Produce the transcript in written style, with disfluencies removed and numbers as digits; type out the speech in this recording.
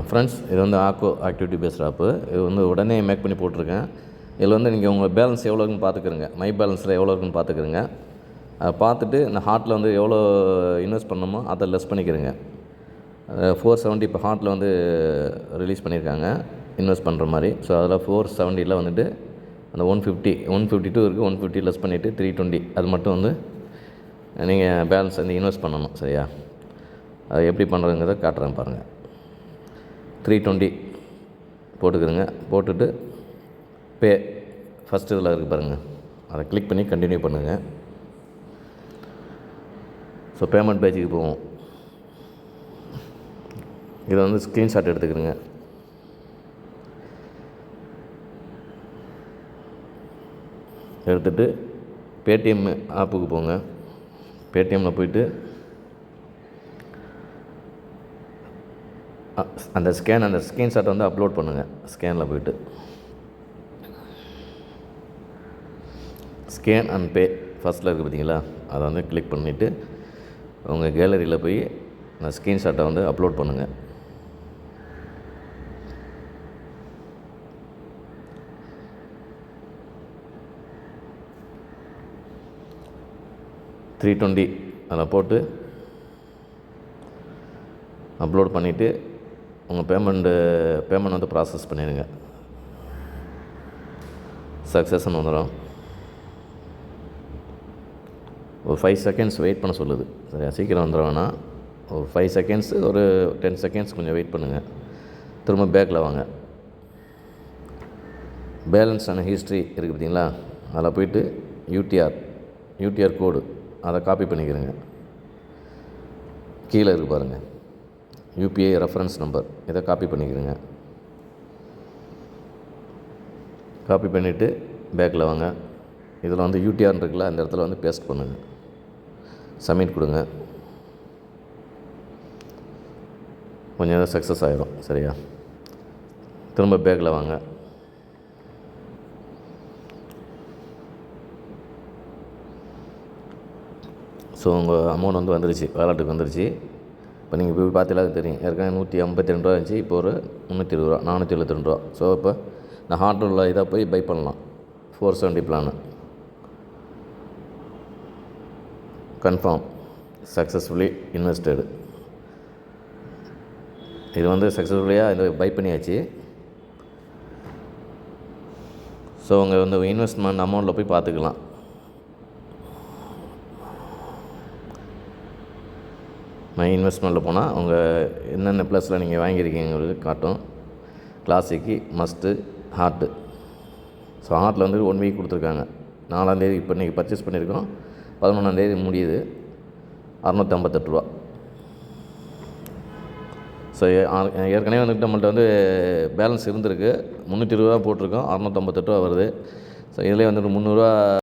Friends, இது வந்து ஆக்கோ activity based ஆப்பு. இது வந்து உடனே மேக் பண்ணி போட்டிருக்கேன். இதில் வந்து நீங்கள் உங்கள் பேலன்ஸ் எவ்வளோ இருக்குன்னு பார்த்துக்கிறங்க. மை பேலன்ஸில் எவ்வளோ இருக்குன்னு பார்த்துக்கிறங்க. அதை பார்த்துட்டு இந்த ஹார்ட்டில் வந்து எவ்வளோ இன்வெஸ்ட் பண்ணணுமோ அதை லெஸ் பண்ணிக்கிறங்க. 470 இப்போ ஹார்ட்டில் வந்து ரிலீஸ் பண்ணியிருக்காங்க இன்வெஸ்ட் பண்ணுற மாதிரி. ஸோ அதில் 470 வந்துட்டு அந்த 152 இருக்குது. 150 லெஸ் பண்ணிவிட்டு 320 அது மட்டும் வந்து நீங்கள் பேலன்ஸ் வந்து இன்வெஸ்ட் பண்ணணும். சரியா? அது எப்படி பண்ணுறதுங்கிறத காட்டுறேன் பாருங்கள். 320 போட்டுக்கிறங்க. போட்டுட்டு பே ஃபஸ்ட்டு இதில் இருக்குது பாருங்கள், அதை கிளிக் பண்ணி கண்டினியூ பண்ணுங்கள். ஸோ பேமெண்ட் பேஜுக்கு போவோம். இதை வந்து ஸ்க்ரீன்ஷாட் எடுத்துக்கிறங்க. எடுத்துகிட்டு பேடிஎம் ஆப்புக்கு போங்க. பேடிஎம்மில் போய்ட்டு அந்த ஸ்க்ரீன்ஷாட்டை வந்து அப்லோட் பண்ணுங்கள். ஸ்கேனில் போய்ட்டு ஸ்கேன் அண்ட் பே ஃபஸ்ட்டில் இருக்குது பார்த்தீங்களா, அதை வந்து கிளிக் பண்ணிவிட்டு உங்கள் கேலரியில் போய் அந்த ஸ்க்ரீன்ஷாட்டை வந்து அப்லோட் பண்ணுங்கள். $320 அதில் போட்டு அப்லோட் பண்ணிவிட்டு உங்கள் பேமெண்ட் வந்து ப்ராசஸ் பண்ணிடுங்க. சக்ஸஸ்ன்னு வந்துடும். ஒரு 5 செகண்ட்ஸ் வெயிட் பண்ண சொல்லுது. சரியா? சீக்கிரம் வந்துட வேணாம். ஒரு 5 செகண்ட்ஸ், ஒரு 10 செகண்ட்ஸ் கொஞ்சம் வெயிட் பண்ணுங்கள். திரும்ப பேக்கில் வாங்க. பேலன்ஸ் அண்ட் ஹிஸ்ட்ரி இருக்குது பார்த்தீங்களா, அதில் போய்ட்டு யூடிஆர் கோடு அதை காப்பி பண்ணிக்கிறேங்க. கீழே இருக்குது பாருங்கள், யூபிஐ ரெஃபரன்ஸ் நம்பர், இதை காப்பி பண்ணிக்கிறேங்க. காப்பி பண்ணிவிட்டு பேக்கில் வாங்க. இதில் வந்து யூடிஆர் இருக்குல்ல, அந்த இடத்துல வந்து பேஸ்ட் பண்ணுங்கள். சப்மிட் கொடுங்க. கொஞ்சம் நேரம் சக்ஸஸ் ஆகிடும். சரியா? திரும்ப பேக்கில் வாங்க. ஸோ உங்கள் அமௌண்ட் வந்து வந்துருச்சு, வாலெட்டுக்கு வந்துருச்சு. இப்போ நீங்கள் போய் பார்த்தீங்களா தெரியும். ஏற்கனவே 152 ரூபா இருந்துச்சு, இப்போ ஒரு 320 ரூபா, 472 ரூபா. ஸோ இப்போ இந்த ஹார்ட் உள்ள இதை போய் பை பண்ணலாம். 470 பிளானு கன்ஃபார்ம் சக்ஸஸ்ஃபுல்லி இன்வெஸ்டடு. இது வந்து சக்ஸஸ்ஃபுல்லியாக இதை பை பண்ணியாச்சு. ஸோ உங்கள் வந்து இன்வெஸ்ட்மெண்ட் அமௌண்ட்டில் போய் பார்த்துக்கலாம். மை இன்வெஸ்ட்மெண்ட்டில் போனால் உங்கள் என்னென்ன ப்ளஸில் நீங்கள் வாங்கியிருக்கீங்கிறது காட்டும். கிளாசிக்கு, மஸ்ட்டு, ஹார்ட்டு. ஸோ ஹார்ட்டில் வந்து 1 வீக் கொடுத்துருக்காங்க. 4ஆம் தேதி இப்போ இன்றைக்கி பர்ச்சேஸ் பண்ணியிருக்கோம். 11ஆம் தேதி முடியுது. 658 ரூபா. ஸோ ஏற்கனவே வந்துட்டு நம்மள்ட்ட வந்து பேலன்ஸ் இருந்திருக்கு. 320 ரூபா போட்டிருக்கோம். 658 ரூபா வருது. ஸோ இதிலே வந்துட்டு 300 ரூபா